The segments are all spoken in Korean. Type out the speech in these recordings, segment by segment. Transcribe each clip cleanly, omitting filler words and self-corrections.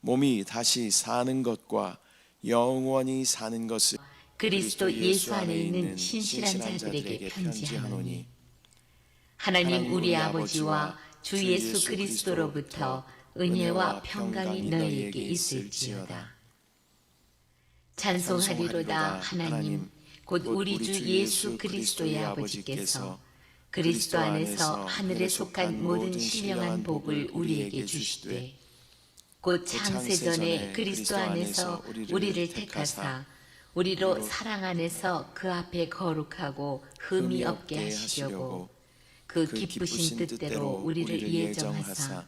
몸이 다시 사는 것과 영원히 사는 것을 그리스도 예수 안에 있는 신실한 자들에게 편지하노니 하나님 우리 아버지와 주 예수 그리스도로부터 은혜와 평강이 너희에게 있을지어다. 찬송하리로다. 하나님 곧 우리 주 예수 그리스도의 아버지께서 그리스도 안에서 하늘에 속한 모든 신령한 복을 우리에게 주시되 곧 창세전에 그리스도 안에서 우리를 택하사 우리로 사랑 안에서 그 앞에 거룩하고 흠이 없게 하시려고 그 기쁘신 뜻대로 우리를 예정하사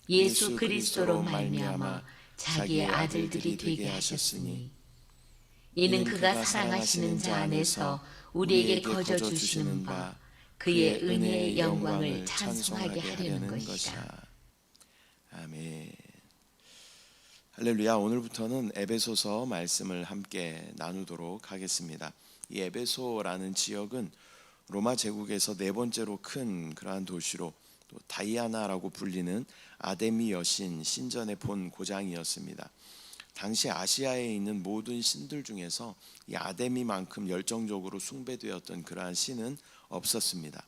예수 그리스도로 말미암아 자기의 아들들이 되게 하셨으니 이는 그가 사랑하시는 자 안에서 우리에게 거저 주시는 바 그의 은혜의 영광을 찬송하게 하려는 것이라. 아멘. 할렐루야. 오늘부터는 에베소서 말씀을 함께 나누도록 하겠습니다. 이 에베소라는 지역은 로마 제국에서 네 번째로 큰 그러한 도시로 또 다이아나라고 불리는 아데미 여신 신전의 본 고장이었습니다. 당시 아시아에 있는 모든 신들 중에서 이 아데미만큼 열정적으로 숭배되었던 그러한 신은 없었습니다.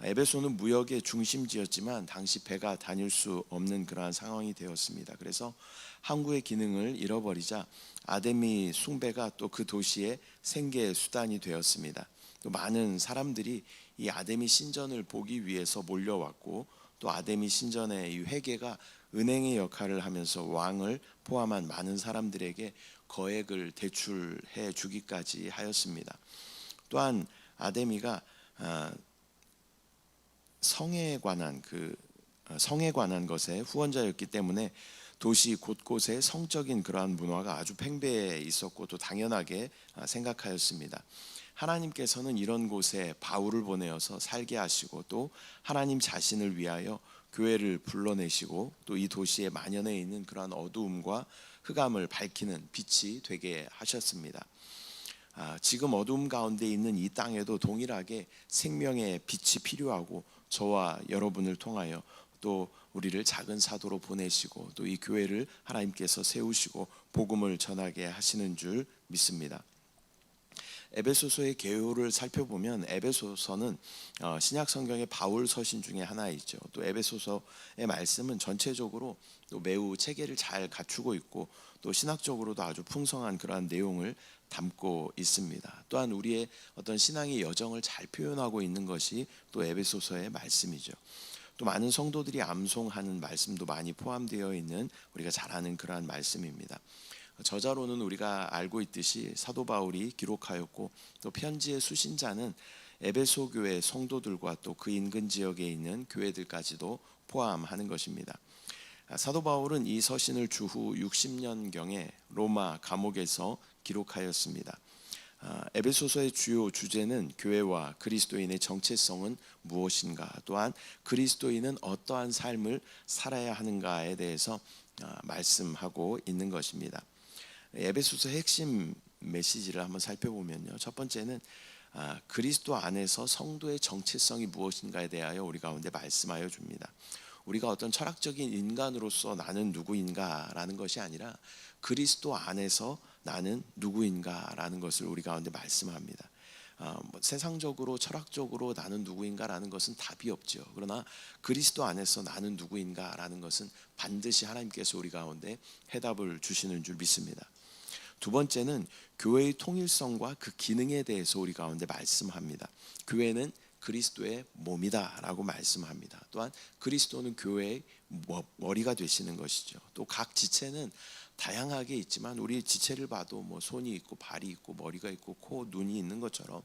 에베소는 무역의 중심지였지만 당시 배가 다닐 수 없는 그러한 상황이 되었습니다. 그래서 항구의 기능을 잃어버리자 아데미 숭배가 또 그 도시의 생계 수단이 되었습니다. 또 많은 사람들이 이 아데미 신전을 보기 위해서 몰려왔고 또 아데미 신전의 이 회계가 은행의 역할을 하면서 왕을 포함한 많은 사람들에게 거액을 대출해 주기까지 하였습니다. 또한 아데미가 성에 관한 것에 후원자였기 때문에 도시 곳곳에 성적인 그러한 문화가 아주 팽배해 있었고 또 당연하게 생각하였습니다. 하나님께서는 이런 곳에 바울을 보내어서 살게 하시고 또 하나님 자신을 위하여 교회를 불러내시고 또 이 도시에 만연해 있는 그러한 어두움과 흑암을 밝히는 빛이 되게 하셨습니다. 지금 어두움 가운데 있는 이 땅에도 동일하게 생명의 빛이 필요하고 저와 여러분을 통하여 또 우리를 작은 사도로 보내시고 또 이 교회를 하나님께서 세우시고 복음을 전하게 하시는 줄 믿습니다. 에베소서의 개요를 살펴보면 에베소서는 신약 성경의 바울 서신 중에 하나이죠. 또 에베소서의 말씀은 전체적으로 또 매우 체계를 잘 갖추고 있고 또 신학적으로도 아주 풍성한 그러한 내용을 담고 있습니다. 또한 우리의 어떤 신앙의 여정을 잘 표현하고 있는 것이 또 에베소서의 말씀이죠. 또 많은 성도들이 암송하는 말씀도 많이 포함되어 있는 우리가 잘 아는 그러한 말씀입니다. 저자로는 우리가 알고 있듯이 사도 바울이 기록하였고 또 편지의 수신자는 에베소 교회 성도들과 또 그 인근 지역에 있는 교회들까지도 포함하는 것입니다. 사도 바울은 이 서신을 주후 60년경에 로마 감옥에서 기록하였습니다. 에베소서의 주요 주제는 교회와 그리스도인의 정체성은 무엇인가, 또한 그리스도인은 어떠한 삶을 살아야 하는가에 대해서 말씀하고 있는 것입니다. 에베소서 핵심 메시지를 한번 살펴보면요, 첫 번째는 그리스도 안에서 성도의 정체성이 무엇인가에 대하여 우리 가운데 말씀하여 줍니다. 우리가 어떤 철학적인 인간으로서 나는 누구인가라는 것이 아니라 그리스도 안에서 나는 누구인가라는 것을 우리 가운데 말씀합니다. 세상적으로 철학적으로 나는 누구인가라는 것은 답이 없죠. 그러나 그리스도 안에서 나는 누구인가라는 것은 반드시 하나님께서 우리 가운데 해답을 주시는 줄 믿습니다. 두 번째는 교회의 통일성과 그 기능에 대해서 우리 가운데 말씀합니다. 교회는 그리스도의 몸이다 라고 말씀합니다. 또한 그리스도는 교회의 머리가 되시는 것이죠. 또 각 지체는 다양하게 있지만 우리 지체를 봐도 손이 있고 발이 있고 머리가 있고 코, 눈이 있는 것처럼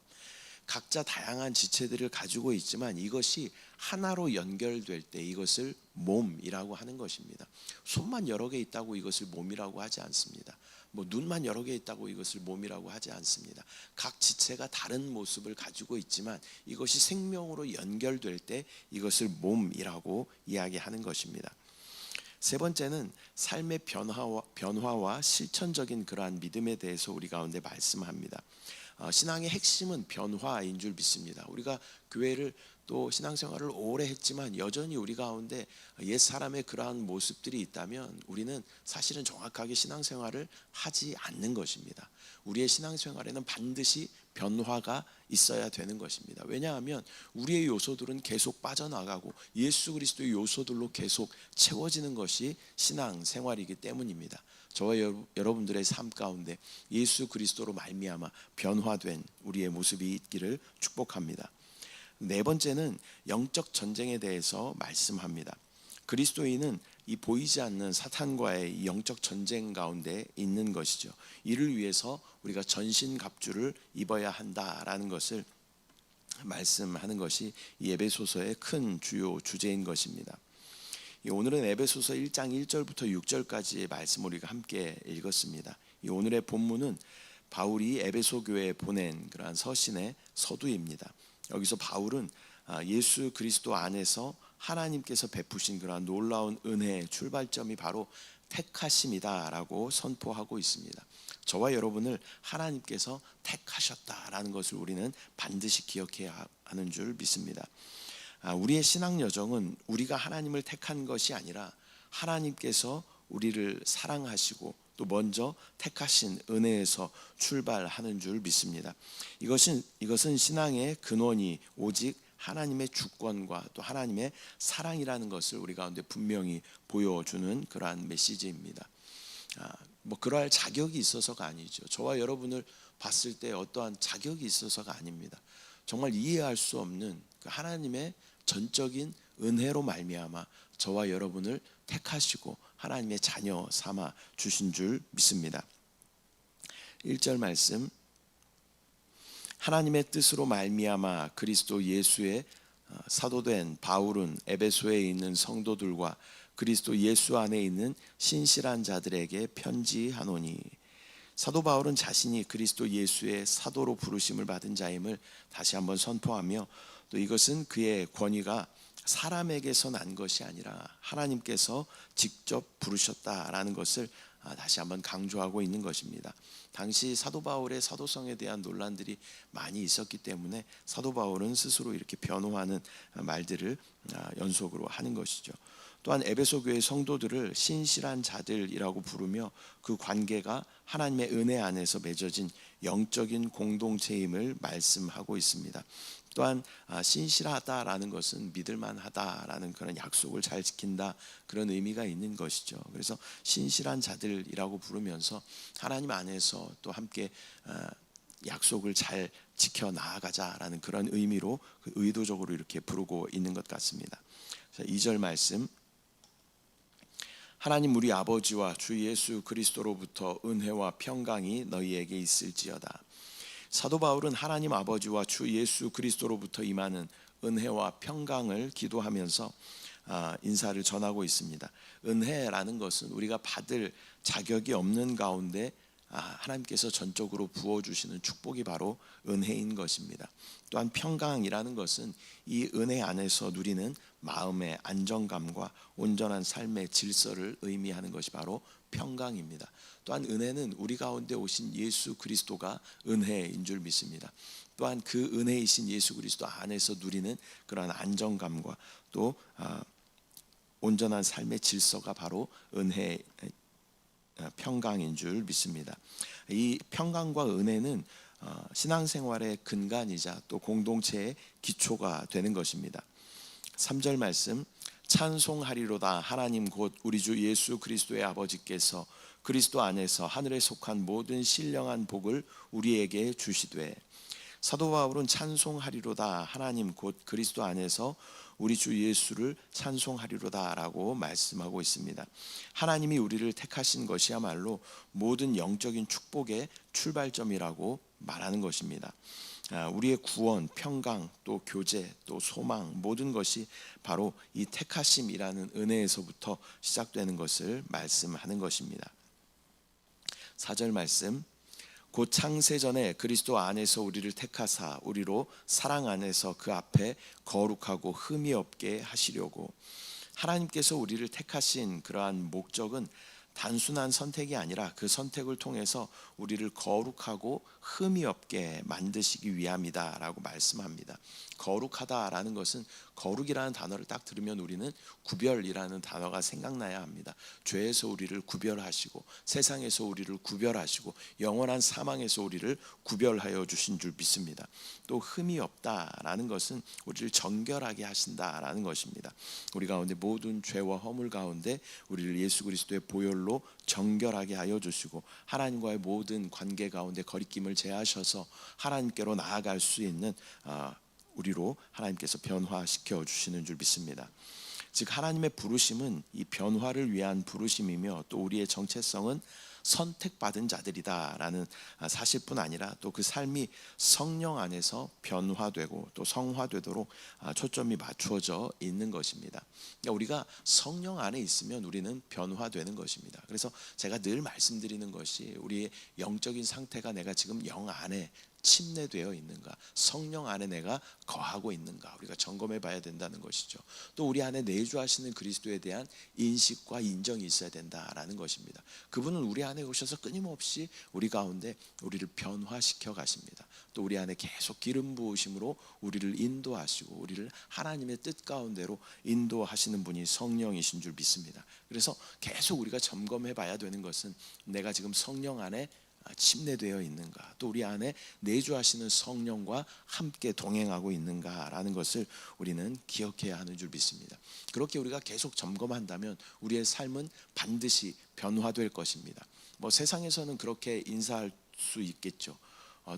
각자 다양한 지체들을 가지고 있지만 이것이 하나로 연결될 때 이것을 몸이라고 하는 것입니다. 손만 여러 개 있다고 이것을 몸이라고 하지 않습니다. 눈만 여러 개 있다고 이것을 몸이라고 하지 않습니다. 각 지체가 다른 모습을 가지고 있지만 이것이 생명으로 연결될 때 이것을 몸이라고 이야기하는 것입니다. 세 번째는 삶의 변화와 실천적인 그러한 믿음에 대해서 우리 가운데 말씀합니다. 신앙의 핵심은 변화인 줄 믿습니다. 우리가 교회를 또 신앙생활을 오래 했지만 여전히 우리 가운데 옛 사람의 그러한 모습들이 있다면 우리는 사실은 정확하게 신앙생활을 하지 않는 것입니다. 우리의 신앙생활에는 반드시 변화가 있어야 되는 것입니다. 왜냐하면 우리의 요소들은 계속 빠져나가고 예수 그리스도의 요소들로 계속 채워지는 것이 신앙생활이기 때문입니다. 저와 여러분들의 삶 가운데 예수 그리스도로 말미암아 변화된 우리의 모습이 있기를 축복합니다. 네 번째는 영적 전쟁에 대해서 말씀합니다. 그리스도인은 이 보이지 않는 사탄과의 이 영적 전쟁 가운데 있는 것이죠. 이를 위해서 우리가 전신갑주를 입어야 한다라는 것을 말씀하는 것이 이 에베소서의 큰 주요 주제인 것입니다. 오늘은 에베소서 1장 1절부터 6절까지의 말씀을 우리가 함께 읽었습니다. 이 오늘의 본문은 바울이 에베소 교회에 보낸 그러한 서신의 서두입니다. 여기서 바울은 예수 그리스도 안에서 하나님께서 베푸신 그러한 놀라운 은혜의 출발점이 바로 택하심이다라고 선포하고 있습니다. 저와 여러분을 하나님께서 택하셨다라는 것을 우리는 반드시 기억해야 하는 줄 믿습니다. 우리의 신앙 여정은 우리가 하나님을 택한 것이 아니라 하나님께서 우리를 사랑하시고 또 먼저 택하신 은혜에서 출발하는 줄 믿습니다. 이것은 신앙의 근원이 오직 하나님의 주권과 또 하나님의 사랑이라는 것을 우리 가운데 분명히 보여주는 그러한 메시지입니다. 그러할 자격이 있어서가 아니죠. 저와 여러분을 봤을 때 어떠한 자격이 있어서가 아닙니다. 정말 이해할 수 없는 그 하나님의 전적인 은혜로 말미암아 저와 여러분을 택하시고 하나님의 자녀 삼아 주신 줄 믿습니다. 1절 말씀, 하나님의 뜻으로 말미암아 그리스도 예수의 사도된 바울은 에베소에 있는 성도들과 그리스도 예수 안에 있는 신실한 자들에게 편지하노니. 사도 바울은 자신이 그리스도 예수의 사도로 부르심을 받은 자임을 다시 한번 선포하며, 또 이것은 그의 권위가 사람에게서 난 것이 아니라 하나님께서 직접 부르셨다라는 것을 다시 한번 강조하고 있는 것입니다. 당시 사도 바울의 사도성에 대한 논란들이 많이 있었기 때문에 사도 바울은 스스로 이렇게 변호하는 말들을 연속으로 하는 것이죠. 또한 에베소 교회 성도들을 신실한 자들이라고 부르며 그 관계가 하나님의 은혜 안에서 맺어진 영적인 공동체임을 말씀하고 있습니다. 또한 신실하다라는 것은 믿을만하다라는 그런 약속을 잘 지킨다, 그런 의미가 있는 것이죠. 그래서 신실한 자들이라고 부르면서 하나님 안에서 또 함께 약속을 잘 지켜 나아가자라는 그런 의미로 의도적으로 이렇게 부르고 있는 것 같습니다. 2절 말씀, 하나님 우리 아버지와 주 예수 그리스도로부터 은혜와 평강이 너희에게 있을지어다. 사도 바울은 하나님 아버지와 주 예수 그리스도로부터 임하는 은혜와 평강을 기도하면서 인사를 전하고 있습니다. 은혜라는 것은 우리가 받을 자격이 없는 가운데 하나님께서 전적으로 부어주시는 축복이 바로 은혜인 것입니다. 또한 평강이라는 것은 이 은혜 안에서 누리는 마음의 안정감과 온전한 삶의 질서를 의미하는 것이 바로 평강입니다. 또한 은혜는 우리 가운데 오신 예수 그리스도가 은혜인 줄 믿습니다. 또한 그 은혜이신 예수 그리스도 안에서 누리는 그러한 안정감과 또 온전한 삶의 질서가 바로 은혜, 평강인 줄 믿습니다. 이 평강과 은혜는 신앙생활의 근간이자 또 공동체의 기초가 되는 것입니다. 3절 말씀, 찬송하리로다 하나님 곧 우리 주 예수 그리스도의 아버지께서 그리스도 안에서 하늘에 속한 모든 신령한 복을 우리에게 주시되. 사도 바울은 찬송하리로다 하나님 곧 그리스도 안에서 우리 주 예수를 찬송하리로다라고 말씀하고 있습니다. 하나님이 우리를 택하신 것이야말로 모든 영적인 축복의 출발점이라고 말하는 것입니다. 우리의 구원, 평강, 또 교제, 또 소망, 모든 것이 바로 이 택하심이라는 은혜에서부터 시작되는 것을 말씀하는 것입니다. 4절 말씀, 곧 창세전에 그리스도 안에서 우리를 택하사 우리로 사랑 안에서 그 앞에 거룩하고 흠이 없게 하시려고. 하나님께서 우리를 택하신 그러한 목적은 단순한 선택이 아니라 그 선택을 통해서 우리를 거룩하고 흠이 없게 만드시기 위함이다라고 말씀합니다. 거룩하다라는 것은, 거룩이라는 단어를 딱 들으면 우리는 구별이라는 단어가 생각나야 합니다. 죄에서 우리를 구별하시고 세상에서 우리를 구별하시고 영원한 사망에서 우리를 구별하여 주신 줄 믿습니다. 또 흠이 없다라는 것은 우리를 정결하게 하신다라는 것입니다. 우리 가운데 모든 죄와 허물 가운데 우리를 예수 그리스도의 보혈로 정결하게 하여 주시고 하나님과의 모든 관계 가운데 거리낌을 제하셔서 하나님께로 나아갈 수 있는 우리로 하나님께서 변화시켜 주시는 줄 믿습니다. 즉 하나님의 부르심은 이 변화를 위한 부르심이며 또 우리의 정체성은 선택받은 자들이다라는 사실뿐 아니라 또 그 삶이 성령 안에서 변화되고 또 성화되도록 초점이 맞추어져 있는 것입니다. 그러니까 우리가 성령 안에 있으면 우리는 변화되는 것입니다. 그래서 제가 늘 말씀드리는 것이 우리의 영적인 상태가 내가 지금 영 안에 침례되어 있는가, 성령 안에 내가 거하고 있는가, 우리가 점검해 봐야 된다는 것이죠. 또 우리 안에 내주하시는 그리스도에 대한 인식과 인정이 있어야 된다라는 것입니다. 그분은 우리 안에 오셔서 끊임없이 우리 가운데 우리를 변화시켜 가십니다. 또 우리 안에 계속 기름 부으심으로 우리를 인도하시고 우리를 하나님의 뜻 가운데로 인도하시는 분이 성령이신 줄 믿습니다. 그래서 계속 우리가 점검해 봐야 되는 것은 내가 지금 성령 안에 침례되어 있는가, 또 우리 안에 내주하시는 성령과 함께 동행하고 있는가라는 것을 우리는 기억해야 하는 줄 믿습니다. 그렇게 우리가 계속 점검한다면 우리의 삶은 반드시 변화될 것입니다. 세상에서는 그렇게 인사할 수 있겠죠.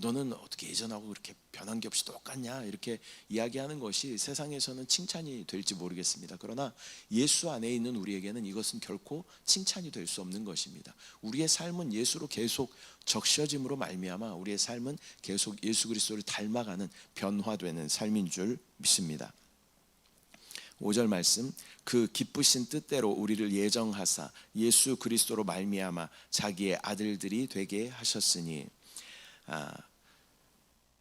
너는 어떻게 예전하고 그렇게 변한 게 없이 똑같냐, 이렇게 이야기하는 것이 세상에서는 칭찬이 될지 모르겠습니다. 그러나 예수 안에 있는 우리에게는 이것은 결코 칭찬이 될 수 없는 것입니다. 우리의 삶은 예수로 계속 적셔짐으로 말미암아 우리의 삶은 계속 예수 그리스도를 닮아가는 변화되는 삶인 줄 믿습니다. 5절 말씀, 그 기쁘신 뜻대로 우리를 예정하사 예수 그리스도로 말미암아 자기의 아들들이 되게 하셨으니,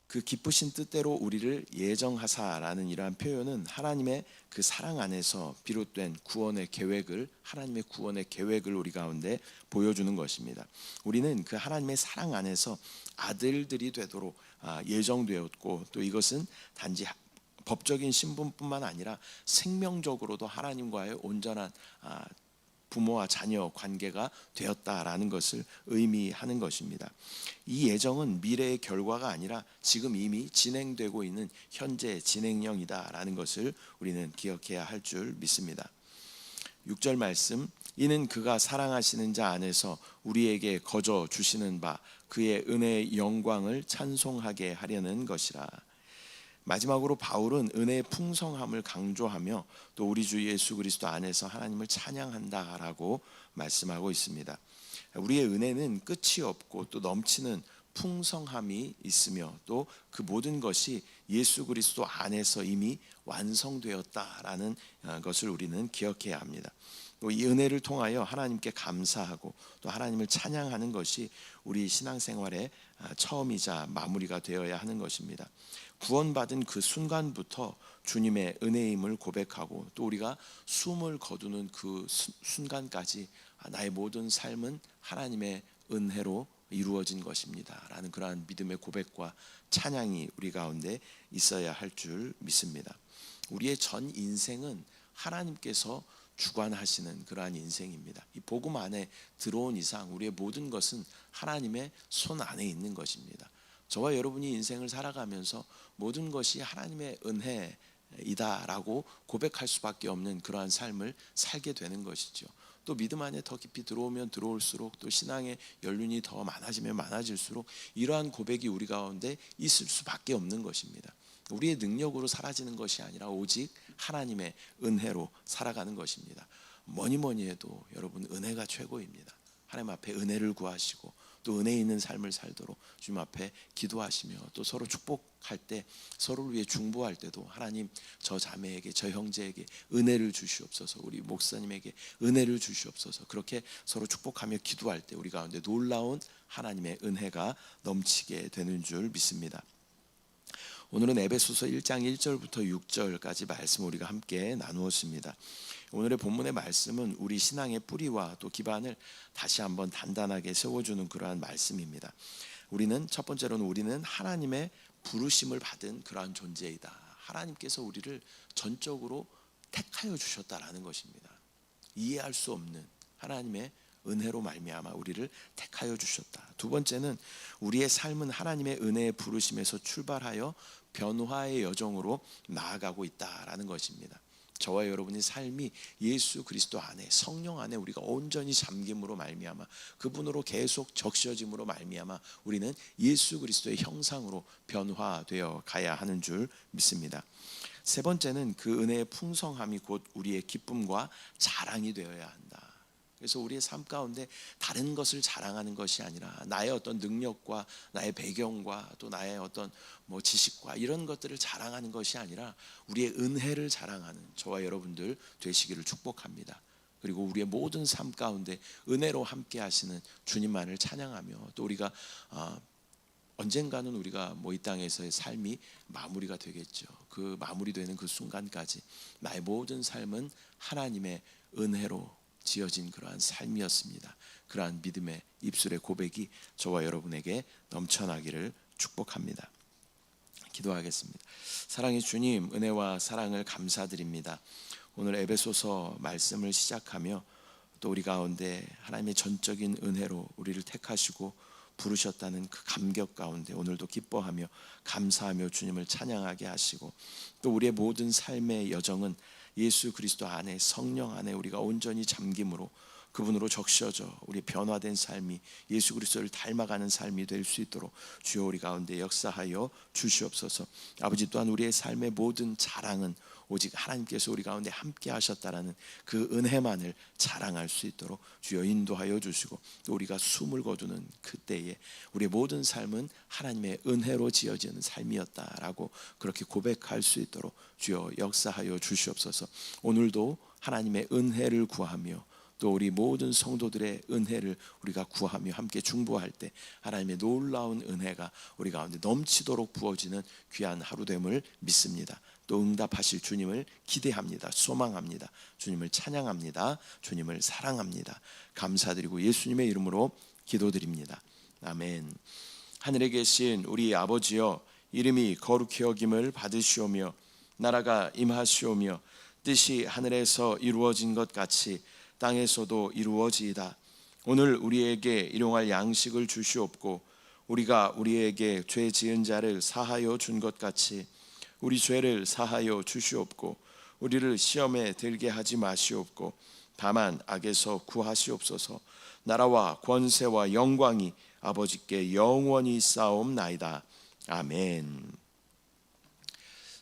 그 기쁘신 뜻대로 우리를 예정하사라는 이러한 표현은 하나님의 그 사랑 안에서 비롯된 구원의 계획을, 하나님의 구원의 계획을 우리 가운데 보여주는 것입니다. 우리는 그 하나님의 사랑 안에서 아들들이 되도록 예정되었고, 또 이것은 단지 법적인 신분뿐만 아니라 생명적으로도 하나님과의 온전한 부모와 자녀 관계가 되었다라는 것을 의미하는 것입니다. 이 예정은 미래의 결과가 아니라 지금 이미 진행되고 있는 현재 진행형이다라는 것을 우리는 기억해야 할 줄 믿습니다. 6절 말씀, 이는 그가 사랑하시는 자 안에서 우리에게 거저 주시는 바 그의 은혜의 영광을 찬송하게 하려는 것이라. 마지막으로 바울은 은혜의 풍성함을 강조하며 또 우리 주 예수 그리스도 안에서 하나님을 찬양한다라고 말씀하고 있습니다. 우리의 은혜는 끝이 없고 또 넘치는 풍성함이 있으며 또 그 모든 것이 예수 그리스도 안에서 이미 완성되었다라는 것을 우리는 기억해야 합니다. 또 이 은혜를 통하여 하나님께 감사하고 또 하나님을 찬양하는 것이 우리 신앙생활의 처음이자 마무리가 되어야 하는 것입니다. 구원받은 그 순간부터 주님의 은혜임을 고백하고 또 우리가 숨을 거두는 그 순간까지 나의 모든 삶은 하나님의 은혜로 이루어진 것입니다 라는 그러한 믿음의 고백과 찬양이 우리 가운데 있어야 할 줄 믿습니다. 우리의 전 인생은 하나님께서 주관하시는 그러한 인생입니다. 이 복음 안에 들어온 이상 우리의 모든 것은 하나님의 손 안에 있는 것입니다. 저와 여러분이 인생을 살아가면서 모든 것이 하나님의 은혜이다라고 고백할 수밖에 없는 그러한 삶을 살게 되는 것이죠. 또 믿음 안에 더 깊이 들어오면 들어올수록 또 신앙의 연륜이 더 많아지면 많아질수록 이러한 고백이 우리 가운데 있을 수밖에 없는 것입니다. 우리의 능력으로 사라지는 것이 아니라 오직 하나님의 은혜로 살아가는 것입니다. 뭐니 해도 여러분 은혜가 최고입니다. 하나님 앞에 은혜를 구하시고 또 은혜 있는 삶을 살도록 주님 앞에 기도하시며 또 서로 축복할 때, 서로를 위해 중보할 때도 하나님 저 자매에게, 저 형제에게 은혜를 주시옵소서, 우리 목사님에게 은혜를 주시옵소서, 그렇게 서로 축복하며 기도할 때 우리 가운데 놀라운 하나님의 은혜가 넘치게 되는 줄 믿습니다. 오늘은 에베소서 1장 1절부터 6절까지 말씀 우리가 함께 나누었습니다. 오늘의 본문의 말씀은 우리 신앙의 뿌리와 또 기반을 다시 한번 단단하게 세워주는 그러한 말씀입니다. 첫 번째로는 우리는 하나님의 부르심을 받은 그러한 존재이다. 하나님께서 우리를 전적으로 택하여 주셨다라는 것입니다. 이해할 수 없는 하나님의 은혜로 말미암아 우리를 택하여 주셨다. 두 번째는 우리의 삶은 하나님의 은혜의 부르심에서 출발하여 변화의 여정으로 나아가고 있다라는 것입니다. 저와 여러분의 삶이 예수 그리스도 안에, 성령 안에 우리가 온전히 잠김으로 말미암아, 그분으로 계속 적셔짐으로 말미암아 우리는 예수 그리스도의 형상으로 변화되어 가야 하는 줄 믿습니다. 세 번째는 그 은혜의 풍성함이 곧 우리의 기쁨과 자랑이 되어야 한다. 그래서 우리의 삶 가운데 다른 것을 자랑하는 것이 아니라 나의 어떤 능력과 나의 배경과 또 나의 어떤 지식과 이런 것들을 자랑하는 것이 아니라 우리의 은혜를 자랑하는 저와 여러분들 되시기를 축복합니다. 그리고 우리의 모든 삶 가운데 은혜로 함께 하시는 주님만을 찬양하며 또 우리가 언젠가는 우리가 이 땅에서의 삶이 마무리가 되겠죠. 그 마무리되는 그 순간까지 나의 모든 삶은 하나님의 은혜로 지어진 그러한 삶이었습니다. 그러한 믿음의 입술의 고백이 저와 여러분에게 넘쳐나기를 축복합니다. 기도하겠습니다. 사랑의 주님, 은혜와 사랑을 감사드립니다. 오늘 에베소서 말씀을 시작하며 또 우리 가운데 하나님의 전적인 은혜로 우리를 택하시고 부르셨다는 그 감격 가운데 오늘도 기뻐하며 감사하며 주님을 찬양하게 하시고 또 우리의 모든 삶의 여정은 예수 그리스도 안에, 성령 안에 우리가 온전히 잠김으로 그분으로 적셔져 우리 변화된 삶이 예수 그리스도를 닮아가는 삶이 될 수 있도록 주여 우리 가운데 역사하여 주시옵소서. 아버지, 또한 우리의 삶의 모든 자랑은 오직 하나님께서 우리 가운데 함께 하셨다라는 그 은혜만을 자랑할 수 있도록 주여 인도하여 주시고, 또 우리가 숨을 거두는 그때에 우리의 모든 삶은 하나님의 은혜로 지어지는 삶이었다라고 그렇게 고백할 수 있도록 주여 역사하여 주시옵소서. 오늘도 하나님의 은혜를 구하며 또 우리 모든 성도들의 은혜를 우리가 구하며 함께 중보할 때 하나님의 놀라운 은혜가 우리 가운데 넘치도록 부어지는 귀한 하루됨을 믿습니다. 또 응답하실 주님을 기대합니다. 소망합니다. 주님을 찬양합니다. 주님을 사랑합니다. 감사드리고 예수님의 이름으로 기도드립니다. 아멘. 하늘에 계신 우리 아버지여, 이름이 거룩히 여김을 받으시오며 나라가 임하시오며 뜻이 하늘에서 이루어진 것 같이 땅에서도 이루어지이다. 오늘 우리에게 일용할 양식을 주시옵고 우리가 우리에게 죄 지은 자를 사하여 준 것 같이 우리 죄를 사하여 주시옵고 우리를 시험에 들게 하지 마시옵고 다만 악에서 구하시옵소서. 나라와 권세와 영광이 아버지께 영원히 쌓옵나이다. 아멘.